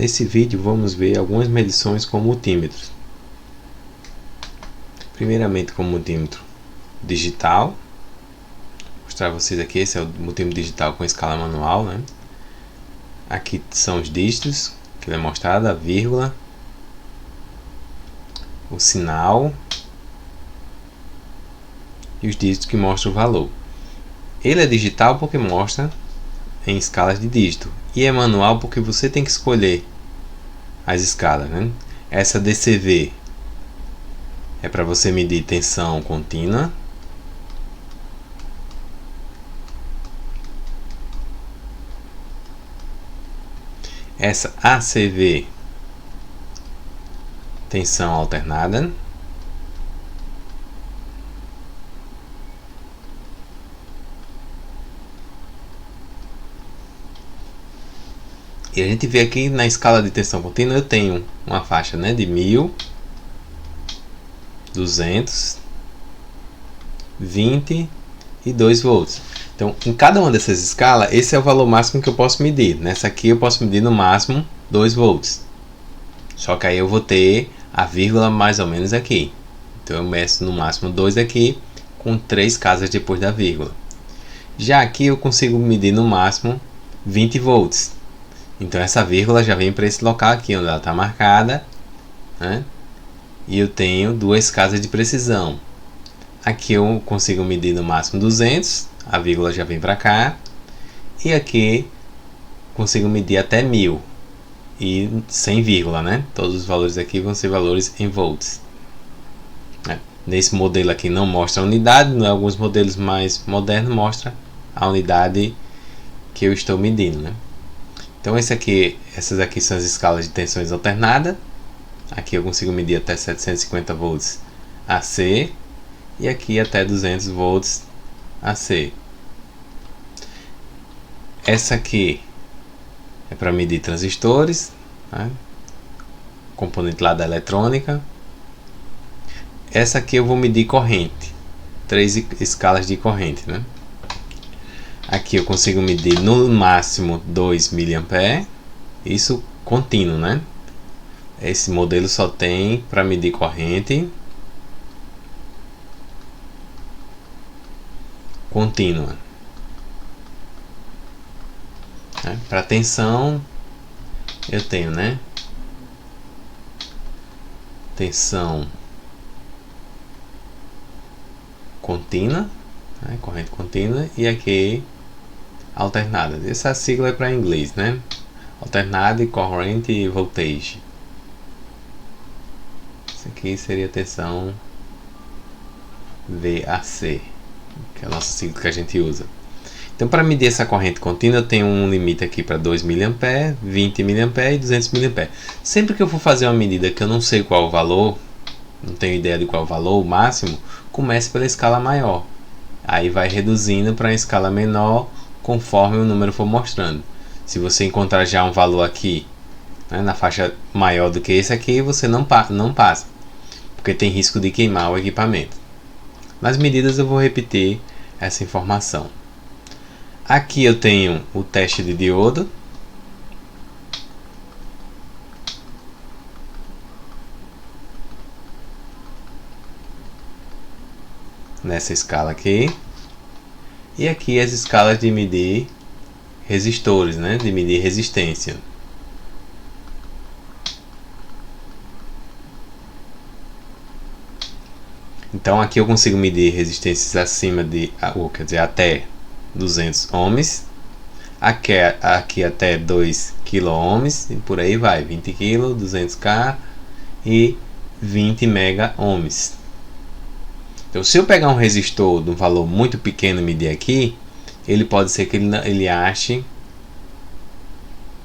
Nesse vídeo vamos ver algumas medições com multímetros. Primeiramente com multímetro digital. Vou mostrar a vocês aqui, esse é o multímetro digital com escala manual, né? Aqui são os dígitos que ele é mostrado, a vírgula, o sinal e os dígitos que mostram o valor. Ele é digital porque mostra em escalas de dígito, e é manual porque você tem que escolher as escalas, né? Essa DCV é para você medir tensão contínua. Essa ACV, tensão alternada. E a gente vê aqui na escala de tensão contínua eu tenho uma faixa, né, de 1000, 200, 20 e 2 volts. Então, em cada uma dessas escalas, esse é o valor máximo que eu posso medir. Nessa aqui eu posso medir no máximo 2 volts. Só que aí eu vou ter a vírgula mais ou menos aqui. Então eu meço no máximo 2 aqui, com 3 casas depois da vírgula. Já aqui eu consigo medir no máximo 20 volts. Então essa vírgula já vem para esse local aqui, onde ela está marcada, né? E eu tenho 2 casas de precisão. Aqui eu consigo medir no máximo 200, a vírgula já vem para cá. E aqui consigo medir até 1000 e sem vírgula, né? Todos os valores aqui vão ser valores em volts. Nesse modelo aqui não mostra a unidade, em alguns modelos mais modernos mostra a unidade que eu estou medindo, né? Então essas aqui são as escalas de tensões alternadas. Aqui eu consigo medir até 750 volts AC e aqui até 200 volts AC. Essa aqui é para medir transistores, né? Componente lá da eletrônica. Essa aqui eu vou medir corrente, 3 escalas de corrente, né? Aqui eu consigo medir no máximo 2 mA, isso contínuo, né? Esse modelo só tem para medir corrente contínua. Para tensão eu tenho, né? Tensão contínua, né? Corrente contínua, e aqui alternada. Essa sigla é para inglês, né? Alternada, current e voltage. Isso aqui seria tensão VAC, que é a nossa sigla que a gente usa. Então, para medir essa corrente contínua, eu tenho um limite aqui para 2 mA, 20 mA e 200 mA. Sempre que eu for fazer uma medida que eu não sei qual o valor, não tenho ideia de qual o valor, o máximo, comece pela escala maior. Aí vai reduzindo para a escala menor conforme o número for mostrando. Se você encontrar já um valor aqui, né, na faixa maior do que esse aqui, você não passa, porque tem risco de queimar o equipamento. Nas medidas eu vou repetir essa informação. Aqui eu tenho o teste de diodo. Nessa escala aqui. E aqui as escalas de medir resistores, né? De medir resistência. Então aqui eu consigo medir resistências acima de, quer dizer, até 200 ohms. Aqui até 2 kΩ e por aí vai, 20 kg, 200K e 20 mega ohms. Então, se eu pegar um resistor de um valor muito pequeno e medir aqui, ele pode ser que ele ache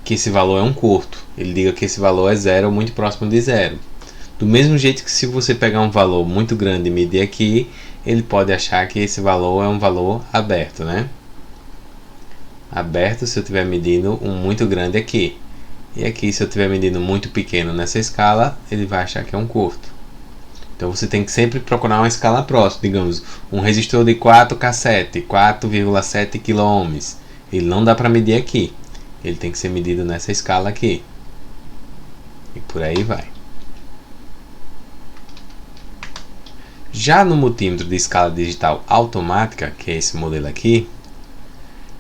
que esse valor é um curto. Ele diga que esse valor é zero ou muito próximo de zero. Do mesmo jeito que se você pegar um valor muito grande e medir aqui, ele pode achar que esse valor é um valor aberto, né? Aberto se eu estiver medindo um muito grande aqui. E aqui se eu estiver medindo muito pequeno nessa escala, ele vai achar que é um curto. Então você tem que sempre procurar uma escala próxima, digamos, um resistor de 4K7, 4,7 kΩ. Ele não dá para medir aqui, ele tem que ser medido nessa escala aqui. e por aí vai. Já no multímetro de escala digital automática, que é esse modelo aqui,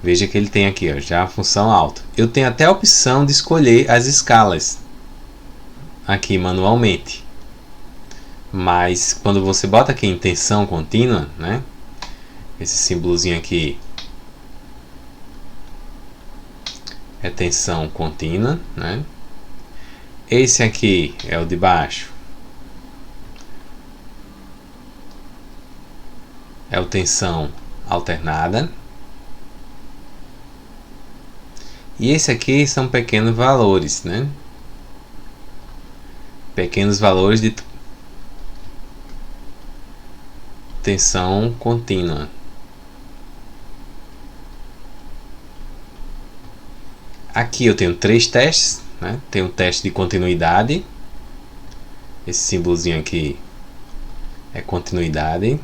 veja que ele tem aqui, ó, já a função alto. Eu tenho até a opção de escolher as escalas aqui manualmente. Mas quando você bota aqui em tensão contínua, né? Esse símbolozinho aqui é tensão contínua, né? Esse aqui é o de baixo, é o tensão alternada. E esse aqui são pequenos valores, né? Pequenos valores de tensão contínua. Aqui eu tenho 3 testes, né? Tem um teste de continuidade. Esse símbolozinho aqui é continuidade.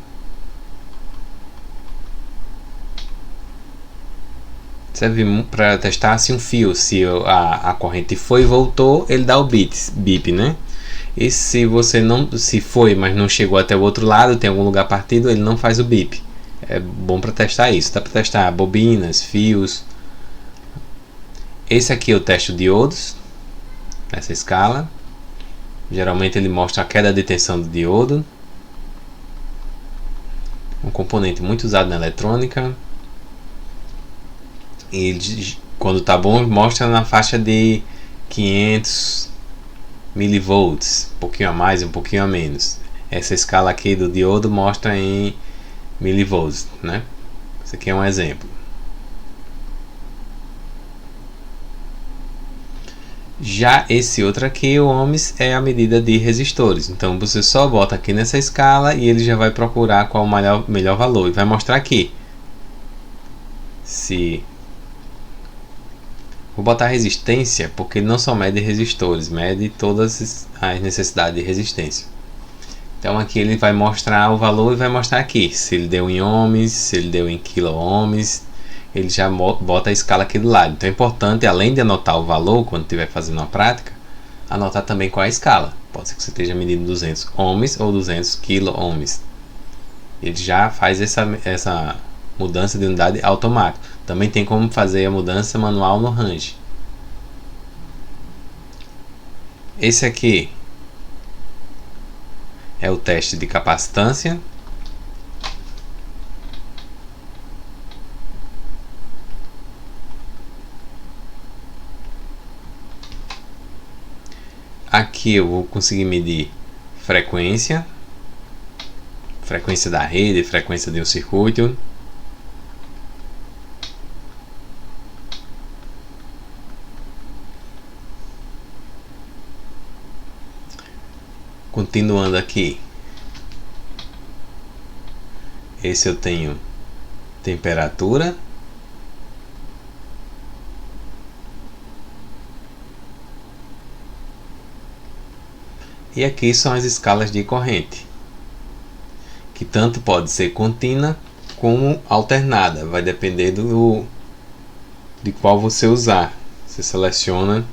Serve para testar se um fio, se a corrente foi e voltou, ele dá o bip, né? E se você não, se foi, mas não chegou até o outro lado, tem algum lugar partido, ele não faz o bip. É bom para testar isso. Dá para testar bobinas, fios. Esse aqui é o teste de diodos, nessa escala. Geralmente ele mostra a queda de tensão do diodo. Um componente muito usado na eletrônica. E quando está bom, mostra na faixa de 500 milivolts, um pouquinho a mais, um pouquinho a menos. Essa escala aqui do diodo mostra em milivolts, né? Esse aqui é um exemplo. Já esse outro aqui, o ohms, é a medida de resistores. Então você só bota aqui nessa escala e ele já vai procurar qual o melhor valor. E vai mostrar aqui. Vou botar resistência porque ele não só mede resistores, mede todas as necessidades de resistência. Então aqui ele vai mostrar o valor e vai mostrar aqui. Se ele deu em ohms, se ele deu em quilo-ohms. Ele já bota a escala aqui do lado. Então é importante, além de anotar o valor quando estiver fazendo uma prática, anotar também qual é a escala. Pode ser que você esteja medindo 200 ohms ou 200 quilo-ohms. Ele já faz essa mudança de unidade automática. Também tem como fazer a mudança manual no range. Esse aqui é o teste de capacitância. Aqui eu vou conseguir medir frequência da rede, frequência de um circuito. Continuando aqui, esse eu tenho temperatura. E aqui são as escalas de corrente, que tanto pode ser contínua como alternada, vai depender de qual você usar. Você seleciona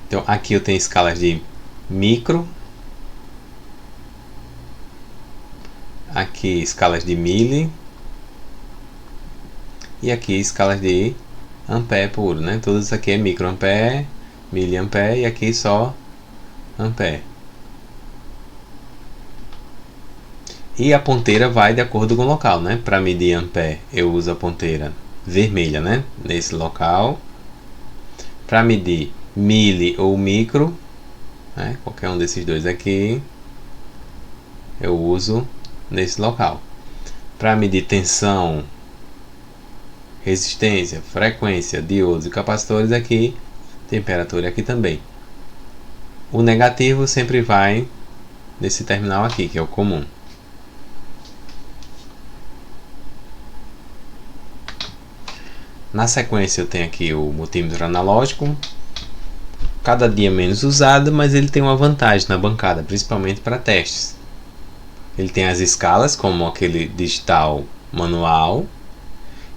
então aqui eu tenho escalas de micro, aqui escalas de mili e aqui escalas de ampere puro, né? Tudo isso aqui é microampere, miliampere e aqui só ampere. E a ponteira vai de acordo com o local, né? Para medir ampere eu uso a ponteira vermelha, né? Nesse local. Para medir mili ou micro, né? Qualquer um desses dois aqui, eu uso nesse local. Para medir tensão, resistência, frequência, diodos e capacitores aqui, temperatura aqui também. O negativo sempre vai nesse terminal aqui, que é o comum. Na sequência eu tenho aqui o multímetro analógico, cada dia menos usado, mas ele tem uma vantagem na bancada, principalmente para testes. Ele tem as escalas, como aquele digital manual,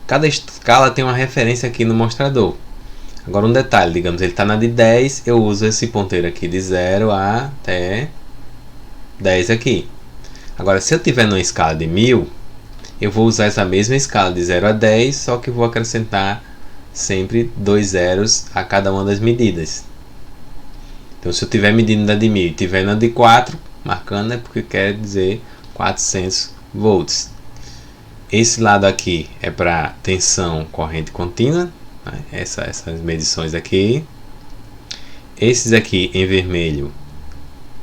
Cada escala tem uma referência aqui no mostrador. Agora um detalhe, digamos, ele está na de 10, eu uso esse ponteiro aqui de 0 até 10 aqui. Agora, se eu tiver numa escala de 1000, eu vou usar essa mesma escala de 0 a 10, só que vou acrescentar sempre 2 zeros a cada uma das medidas. Então, se eu estiver medindo na de 1000 e tiver na de 4, marcando é porque quer dizer 400 volts. Esse lado aqui é para tensão corrente contínua, né? Essas medições aqui. Esses aqui em vermelho,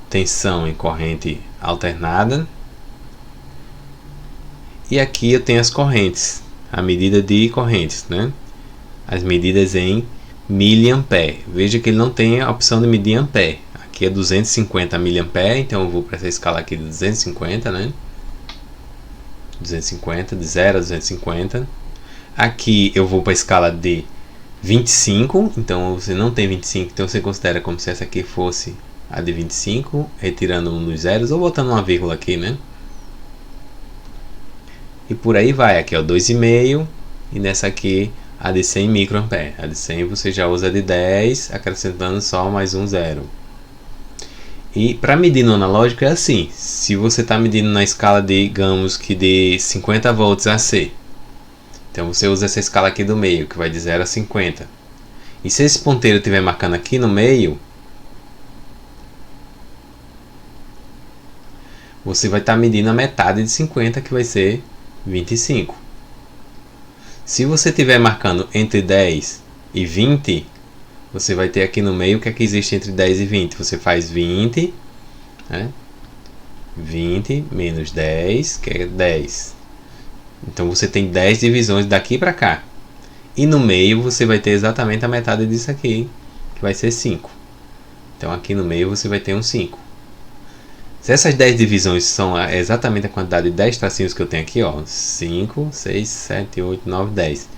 tensão em corrente alternada. E aqui eu tenho as correntes, a medida de correntes, né? As medidas em miliampere. Veja que ele não tem a opção de medir ampere. Aqui é 250 miliampere, então eu vou para essa escala aqui de 250, né? 250, de 0 a 250. Aqui eu vou para a escala de 25, então você não tem 25, então você considera como se essa aqui fosse a de 25, retirando um dos zeros ou botando uma vírgula aqui, né? E por aí vai, aqui é o 2,5 e nessa aqui a de 100 microampere. A de 100 você já usa a de 10, acrescentando só mais um zero. E para medir no analógico é assim, se você está medindo na escala de, digamos que de 50 volts AC, então você usa essa escala aqui do meio, que vai de 0 a 50. E se esse ponteiro estiver marcando aqui no meio, você vai estar medindo a metade de 50, que vai ser 25. Se você estiver marcando entre 10 e 20, você vai ter aqui no meio o que é que existe entre 10 e 20. Você faz 20, né? 20 menos 10, que é 10. Então você tem 10 divisões daqui para cá. E no meio você vai ter exatamente a metade disso aqui, que vai ser 5. Então aqui no meio você vai ter um 5. Se essas 10 divisões são exatamente a quantidade de 10 tracinhos que eu tenho aqui, ó, 5, 6, 7, 8, 9, 10.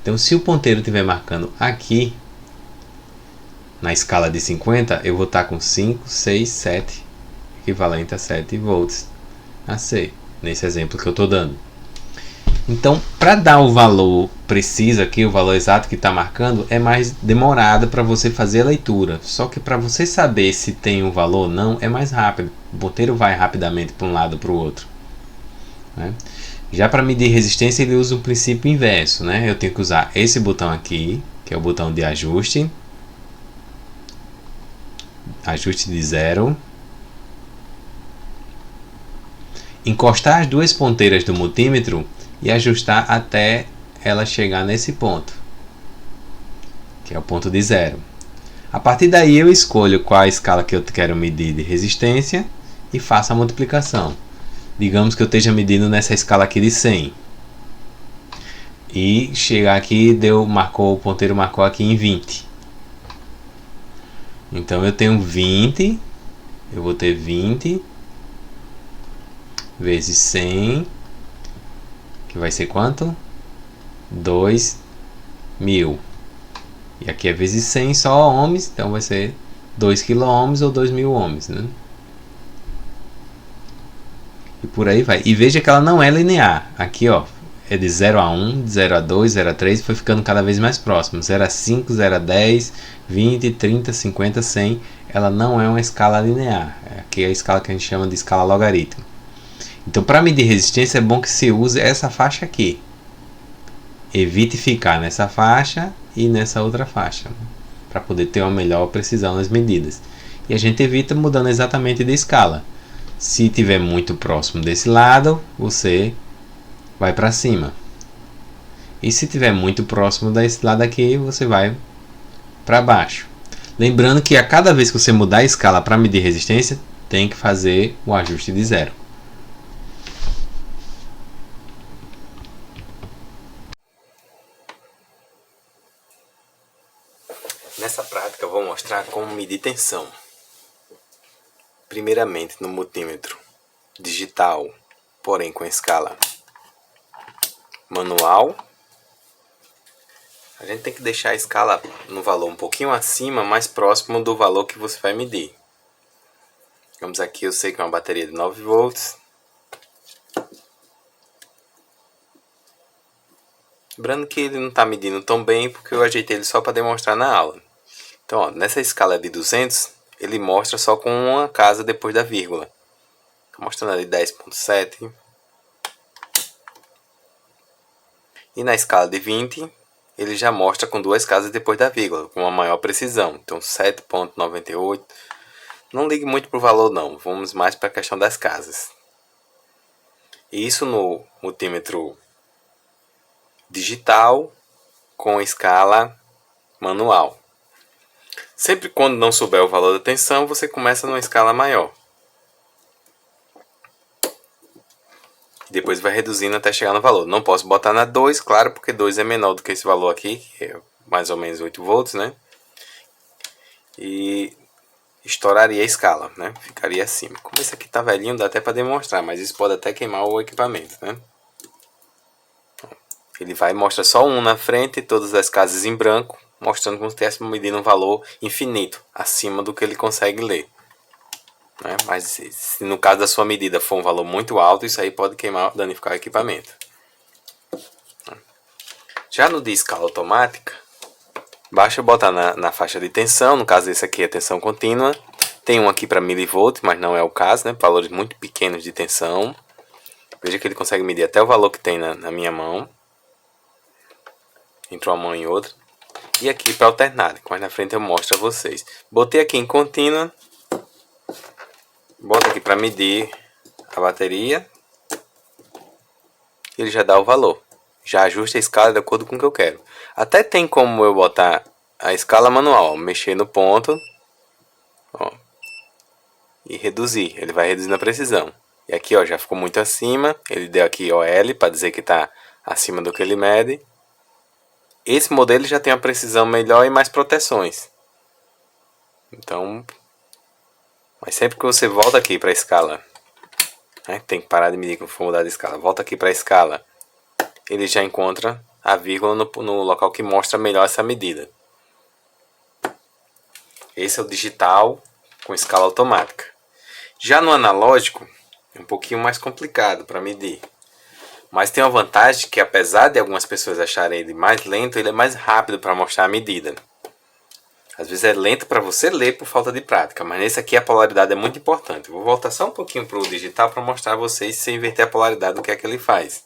Então se o ponteiro estiver marcando aqui, na escala de 50, eu vou estar com 5, 6, 7, equivalente a 7 volts AC, nesse exemplo que eu estou dando. Então, para dar o valor preciso aqui, o valor exato que está marcando, é mais demorado para você fazer a leitura. Só que para você saber se tem um valor ou não, é mais rápido. O ponteiro vai rapidamente para um lado ou para o outro, né? Já para medir resistência, ele usa um princípio inverso, né? Eu tenho que usar esse botão aqui, que é o botão de ajuste. Ajuste de 0. Encostar as duas ponteiras do multímetro e ajustar até ela chegar nesse ponto, que é o ponto de 0. A partir daí eu escolho qual a escala que eu quero medir de resistência e faço a multiplicação. Digamos que eu esteja medindo nessa escala aqui de 100. E chegar aqui, o ponteiro marcou aqui em 20. Então eu tenho 20, eu vou ter 20 vezes 100, que vai ser quanto? 2.000. E aqui é vezes 100 só ohms, então vai ser 2 kΩ ou 2.000 ohms, né? E por aí vai. E veja que ela não é linear. Aqui, ó, é de 0 a 1, de 0 a 2, 0 a 3, foi ficando cada vez mais próximo. 0 a 5, 0 a 10, 20, 30, 50, 100. Ela não é uma escala linear. Aqui é a escala que a gente chama de escala logarítmica. Então, para medir resistência, é bom que se use essa faixa aqui. Evite ficar nessa faixa e nessa outra faixa, para poder ter uma melhor precisão nas medidas. E a gente evita mudando exatamente de escala. Se estiver muito próximo desse lado, você vai para cima. E se estiver muito próximo desse lado aqui, você vai para baixo. Lembrando que a cada vez que você mudar a escala para medir resistência, tem que fazer o ajuste de 0. Nessa prática eu vou mostrar como medir tensão. Primeiramente no multímetro digital, porém com escala manual. A gente tem que deixar a escala no valor um pouquinho acima, mais próximo do valor que você vai medir. Vamos aqui, eu sei que é uma bateria de 9 volts. Lembrando que ele não está medindo tão bem porque eu ajeitei ele só para demonstrar na aula. Então, ó, nessa escala de 200, ele mostra só com uma casa depois da vírgula. Estou mostrando ali 10.7. E na escala de 20, ele já mostra com duas casas depois da vírgula, com uma maior precisão. Então, 7.98. Não ligue muito para o valor não, vamos mais para a questão das casas. Isso no multímetro digital com escala manual. Sempre quando não souber o valor da tensão, você começa numa escala maior. Depois vai reduzindo até chegar no valor. Não posso botar na 2, claro, porque 2 é menor do que esse valor aqui, que é mais ou menos 8 volts, né? E estouraria a escala, né? Ficaria acima. Como esse aqui tá velhinho, dá até para demonstrar, mas isso pode até queimar o equipamento, né? Ele vai e mostra só um na frente, todas as casas em branco, mostrando como se estivesse medindo um valor infinito, acima do que ele consegue ler. Né? Mas se no caso da sua medida for um valor muito alto, isso aí pode queimar, danificar o equipamento. Já no de escala automática, basta botar na faixa de tensão, no caso desse aqui é tensão contínua. Tem um aqui para milivolt, mas não é o caso, né? Valores muito pequenos de tensão. Veja que ele consegue medir até o valor que tem na minha mão. Entre uma mão e outra. E aqui para alternar, mais na frente eu mostro a vocês. Botei aqui em contínua. Bota aqui para medir a bateria. Ele já dá o valor. Já ajusta a escala de acordo com o que eu quero. Até tem como eu botar a escala manual. Mexer no ponto. Ó, e reduzir. Ele vai reduzindo a precisão. E aqui ó, já ficou muito acima. Ele deu aqui OL para dizer que está acima do que ele mede. Esse modelo já tem uma precisão melhor e mais proteções. Então, mas sempre que você volta aqui para a escala, né, tem que parar de medir quando for mudar de escala. Volta aqui para a escala, ele já encontra a vírgula no local que mostra melhor essa medida. Esse é o digital com escala automática. Já no analógico, é um pouquinho mais complicado para medir. Mas tem uma vantagem que, apesar de algumas pessoas acharem ele mais lento, ele é mais rápido para mostrar a medida. Às vezes é lento para você ler por falta de prática, mas nesse aqui a polaridade é muito importante. Vou voltar só um pouquinho para o digital para mostrar a vocês, se inverter a polaridade, o que é que ele faz.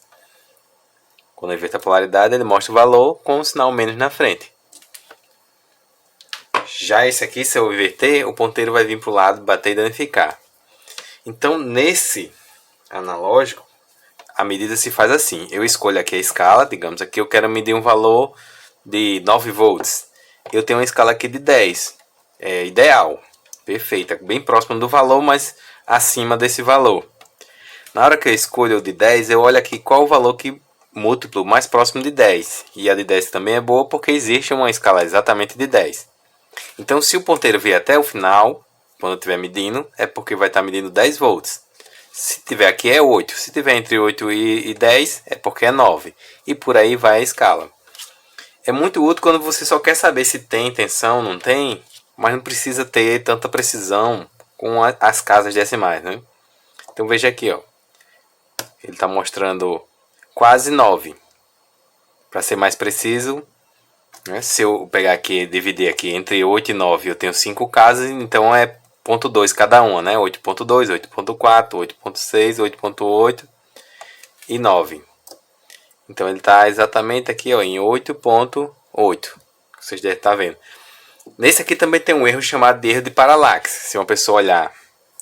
Quando eu inverter a polaridade, ele mostra o valor com um sinal menos na frente. Já esse aqui, se eu inverter, o ponteiro vai vir para o lado, bater e danificar. Então, nesse analógico, a medida se faz assim. Eu escolho aqui a escala, digamos aqui eu quero medir um valor de 9 volts. Eu tenho uma escala aqui de 10. É ideal. Perfeita. Bem próximo do valor, mas acima desse valor. Na hora que eu escolho o de 10, eu olho aqui qual o valor que múltiplo mais próximo de 10. E a de 10 também é boa porque existe uma escala exatamente de 10. Então se o ponteiro vier até o final, quando eu estiver medindo, é porque vai estar medindo 10 volts. Se tiver aqui é 8. Se tiver entre 8 e 10 é porque é 9. E por aí vai a escala. É muito útil quando você só quer saber se tem tensão, não tem. Mas não precisa ter tanta precisão com as casas decimais, né? Então veja aqui, ó. Ele está mostrando quase 9. Para ser mais preciso, né? Se eu pegar aqui e dividir aqui entre 8 e 9, eu tenho 5 casas, então é 0.2 cada uma, né? 8.2, 8.4, 8.6, 8.8 e 9. Então ele está exatamente aqui ó, em 8.8. Vocês devem estar vendo. Nesse aqui também tem um erro chamado de erro de paralaxe. Se uma pessoa olhar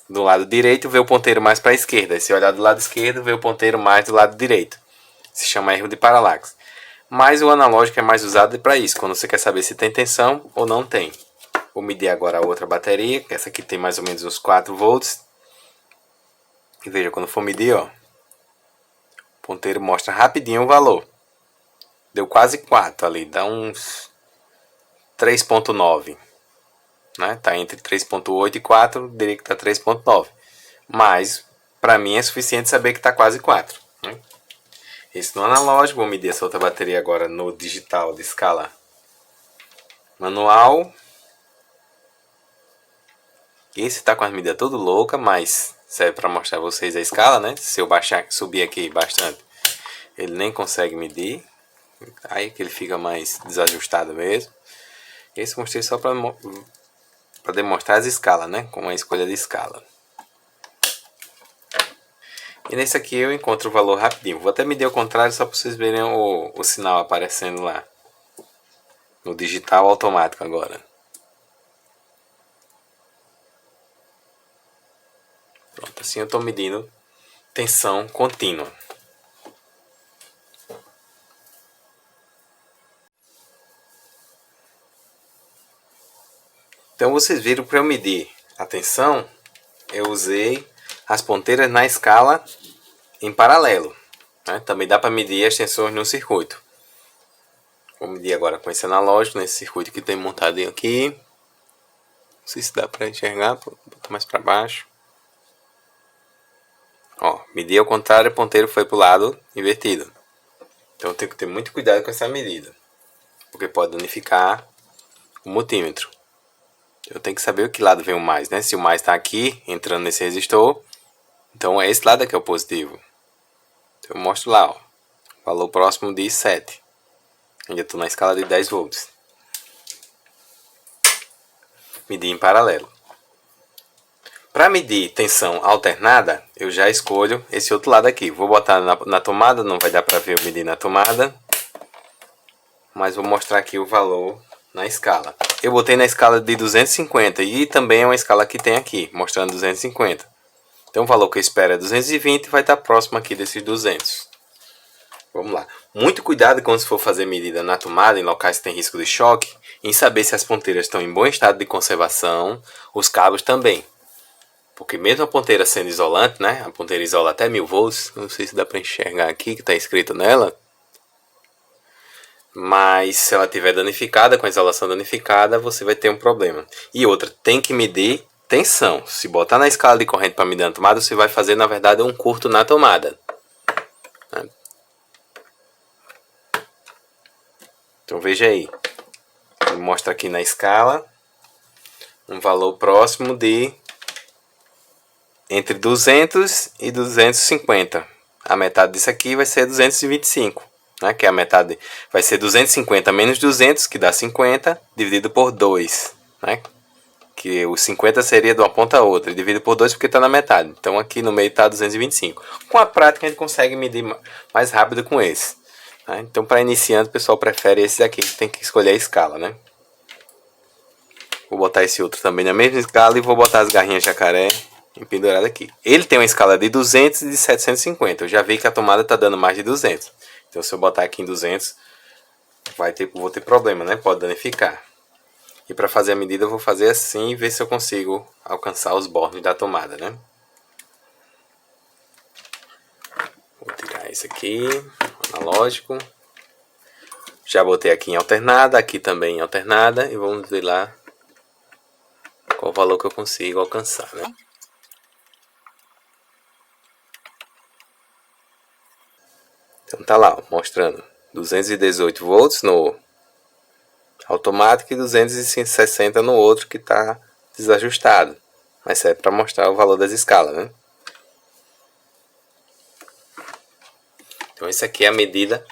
do lado direito, vê o ponteiro mais para a esquerda. E se olhar do lado esquerdo, vê o ponteiro mais do lado direito. Se chama erro de paralaxe. Mas o analógico é mais usado para isso, quando você quer saber se tem tensão ou não tem. Vou medir agora a outra bateria, que essa aqui tem mais ou menos uns 4 volts. E veja, quando for medir, ó, o ponteiro mostra rapidinho o valor. Deu quase 4 ali, dá uns 3.9. Né? Tá entre 3.8 e 4, diria que tá 3.9. Mas, para mim é suficiente saber que tá quase 4. Né? Esse no analógico, vou medir essa outra bateria agora no digital de escala manual. Esse está com as medidas tudo louca, mas serve para mostrar a vocês a escala, né? Se eu subir aqui bastante, ele nem consegue medir. Aí que ele fica mais desajustado mesmo. Esse eu mostrei só para demonstrar as escalas, né? Com a escolha de escala. E nesse aqui eu encontro o valor rapidinho. Vou até medir ao contrário só para vocês verem o sinal aparecendo lá. No digital automático agora. Pronto, assim eu estou medindo tensão contínua. Então vocês viram, para eu medir a tensão, eu usei as ponteiras na escala em paralelo. Né? Também dá para medir as tensões no circuito. Vou medir agora com esse analógico, nesse circuito que tem montado aqui. Não sei se dá para enxergar, vou botar mais para baixo. Ó, medi ao contrário, o ponteiro foi para o lado invertido. Então eu tenho que ter muito cuidado com essa medida, porque pode danificar o multímetro. Eu tenho que saber o que lado vem o mais, né? Se o mais está aqui, entrando nesse resistor, então é esse lado aqui é o positivo. Então eu mostro lá, ó, valor próximo de 7. Ainda estou na escala de 10 volts. Medir em paralelo. Para medir tensão alternada, eu já escolho esse outro lado aqui. Vou botar na tomada, não vai dar para ver eu medir na tomada. Mas vou mostrar aqui o valor na escala. Eu botei na escala de 250 e também é uma escala que tem aqui, mostrando 250. Então o valor que eu espero é 220 e vai estar próximo aqui desses 200. Vamos lá. Muito cuidado quando se for fazer medida na tomada, em locais que tem risco de choque, em saber se as ponteiras estão em bom estado de conservação, os cabos também. Porque mesmo a ponteira sendo isolante, né? A ponteira isola até 1000 volts, não sei se dá para enxergar aqui que está escrito nela. Mas se ela estiver danificada, com a isolação danificada, você vai ter um problema. E outra, tem que medir tensão. Se botar na escala de corrente para medir na tomada, você vai fazer, na verdade, um curto na tomada. Então veja aí. Ele mostra aqui na escala um valor próximo de entre 200 e 250. A metade disso aqui vai ser 225. Né, que é a metade, vai ser 250 menos 200, que dá 50, dividido por 2. Né, que o 50 seria de uma ponta a outra, dividido por 2 porque está na metade. Então aqui no meio está 225. Com a prática a gente consegue medir mais rápido com esse. Né, então para iniciante o pessoal prefere esse aqui, que tem que escolher a escala. Né. Vou botar esse outro também na mesma escala e vou botar as garrinhas jacaré pendurado aqui. Ele tem uma escala de 200 e de 750. Eu já vi que a tomada está dando mais de 200. Então se eu botar aqui em 200, vou ter problema, né? Pode danificar. E para fazer a medida eu vou fazer assim e ver se eu consigo alcançar os bornes da tomada, né? Vou tirar esse aqui, analógico. Já botei aqui em alternada, aqui também em alternada. E vamos ver lá qual o valor que eu consigo alcançar, né? Então tá lá, ó, mostrando 218 volts no automático e 260 no outro que está desajustado. Mas serve para mostrar o valor das escalas, né? Então isso aqui é a medida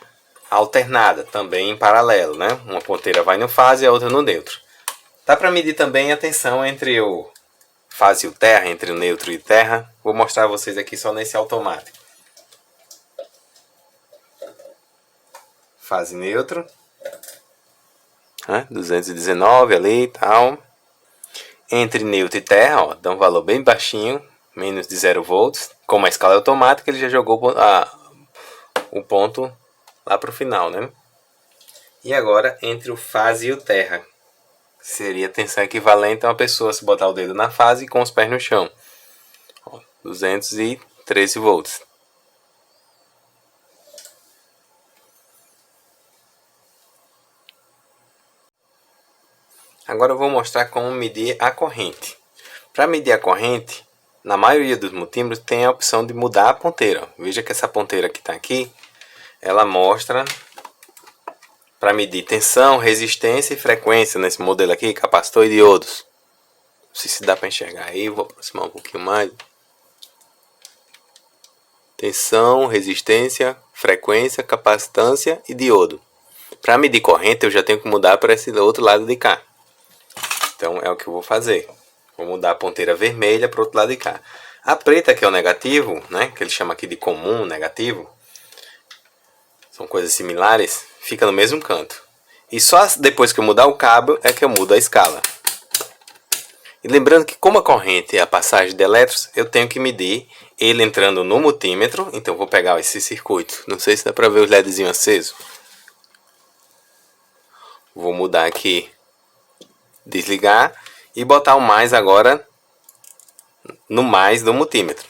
alternada, também em paralelo, né? Uma ponteira vai no fase e a outra no neutro. Dá para medir também a tensão entre o fase e o terra, entre o neutro e o terra. Vou mostrar a vocês aqui só nesse automático. Fase neutro, né? 219 ali e tal. Entre neutro e terra, ó, dá um valor bem baixinho, menos de 0 volts. Como a escala é automática, ele já jogou o ponto lá para o final, né? E agora entre o fase e o terra, seria tensão equivalente a uma pessoa se botar o dedo na fase e com os pés no chão. Ó, 213 volts. Agora eu vou mostrar como medir a corrente. Para medir a corrente, na maioria dos multímetros tem a opção de mudar a ponteira. Veja que essa ponteira que está aqui, ela mostra para medir tensão, resistência e frequência nesse modelo aqui, capacitor e diodos. Não sei se dá para enxergar aí, vou aproximar um pouquinho mais. Tensão, resistência, frequência, capacitância e diodo. Para medir corrente, eu já tenho que mudar para esse outro lado de cá. Então, é o que eu vou fazer. Vou mudar a ponteira vermelha para o outro lado de cá. A preta, que é o negativo, né? Que ele chama aqui de comum, negativo. São coisas similares. Fica no mesmo canto. E só depois que eu mudar o cabo é que eu mudo a escala. E lembrando que como a corrente é a passagem de elétrons, eu tenho que medir ele entrando no multímetro. Então, vou pegar esse circuito. Não sei se dá para ver os LEDzinhos acesos. Vou mudar aqui, desligar e botar o mais agora no mais do multímetro.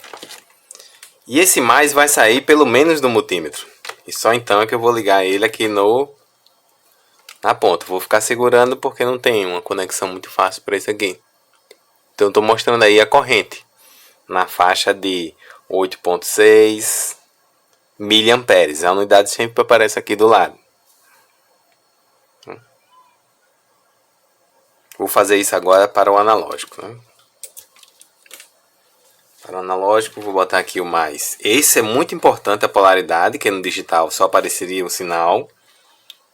E esse mais vai sair pelo menos do multímetro. E só então é que eu vou ligar ele aqui na ponta. Vou ficar segurando porque não tem uma conexão muito fácil para isso aqui. Então estou mostrando aí a corrente na faixa de 8,6 miliamperes. A unidade sempre aparece aqui do lado. Vou fazer isso agora para o analógico, né? Para o analógico, vou botar aqui o mais. Esse é muito importante, a polaridade, que no digital só apareceria o sinal,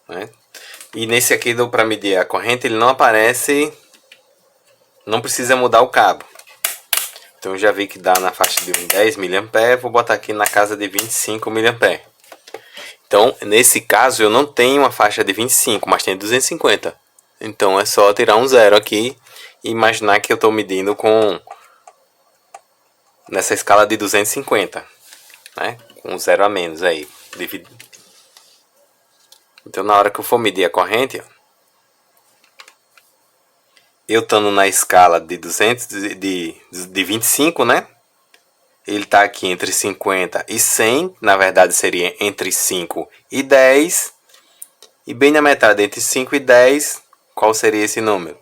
né? E nesse aqui, para medir a corrente, ele não aparece, não precisa mudar o cabo. Então eu já vi que dá na faixa de uns 10 mA, vou botar aqui na casa de 25 mA. Então, nesse caso, eu não tenho uma faixa de 25, mas tenho 250. Então é só tirar um zero aqui e imaginar que eu estou medindo nessa escala de 250, né? Com um zero a menos aí. Então na hora que eu for medir a corrente, eu estando na escala de 25, né? Ele está aqui entre 50 e 100, na verdade seria entre 5 e 10. E bem na metade, entre 5 e 10, qual seria esse número?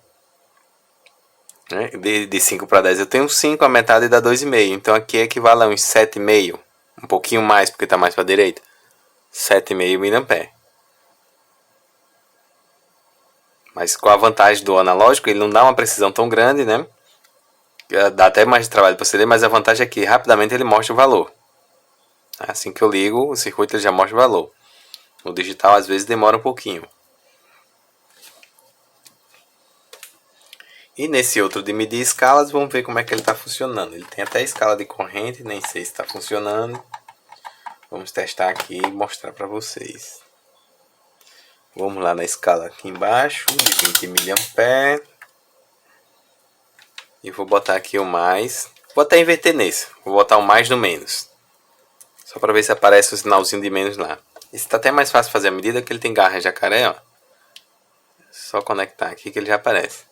De 5 para 10 eu tenho 5, a metade dá 2,5. Então aqui equivale a uns 7,5. Um pouquinho mais, porque está mais para a direita. 7,5 mA. Mas com a vantagem do analógico, ele não dá uma precisão tão grande, né? Dá até mais trabalho para você ler, mas a vantagem é que rapidamente ele mostra o valor. Assim que eu ligo, o circuito ele já mostra o valor. No digital, às vezes, demora um pouquinho. E nesse outro de medir escalas, vamos ver como é que ele está funcionando. Ele tem até escala de corrente, nem sei se está funcionando. Vamos testar aqui e mostrar para vocês. Vamos lá na escala aqui embaixo, de 20 mA. E vou botar aqui o mais. Vou até inverter nesse. Vou botar o mais no menos. Só para ver se aparece o sinalzinho de menos lá. Esse está até mais fácil fazer a medida, que ele tem garra jacaré, ó. Só conectar aqui que ele já aparece.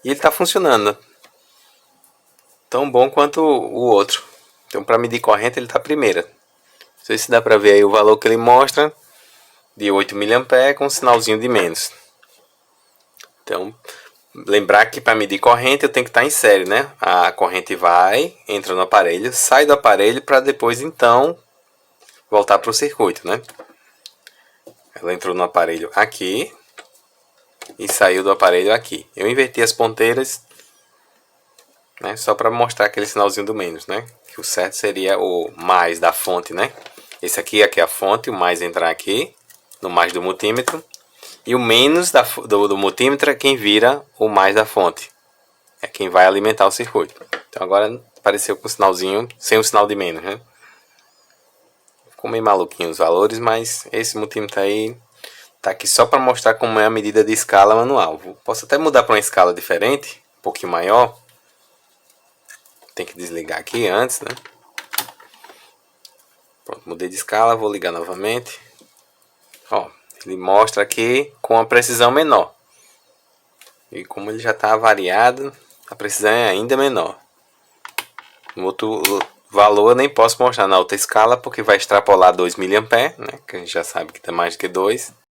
E ele está funcionando. Tão bom quanto o outro. Então para medir corrente ele está primeira. Não sei se dá para ver aí o valor que ele mostra. De 8 mA com um sinalzinho de menos. Então, lembrar que para medir corrente eu tenho que estar em série, né? A corrente vai, entra no aparelho, sai do aparelho para depois então voltar para o circuito, né? Ela entrou no aparelho aqui e saiu do aparelho aqui. Eu inverti as ponteiras, né? Só para mostrar aquele sinalzinho do menos, né? Que o certo seria o mais da fonte, né? Esse aqui é a fonte, o mais entrar aqui no mais do multímetro. E o menos do multímetro é quem vira o mais da fonte. É quem vai alimentar o circuito. Então agora apareceu com o sinalzinho, sem o sinal de menos, né? Ficou meio maluquinho os valores, mas esse multímetro aí tá aqui só para mostrar como é a medida de escala manual. Posso até mudar para uma escala diferente, um pouquinho maior. Tem que desligar aqui antes, né? Pronto, mudei de escala, vou ligar novamente. Ó, ele mostra aqui com a precisão menor. E como ele já está variado, a precisão é ainda menor. No outro valor eu nem posso mostrar na outra escala, porque vai extrapolar 2 mA, né? Que a gente já sabe que está mais do que 2.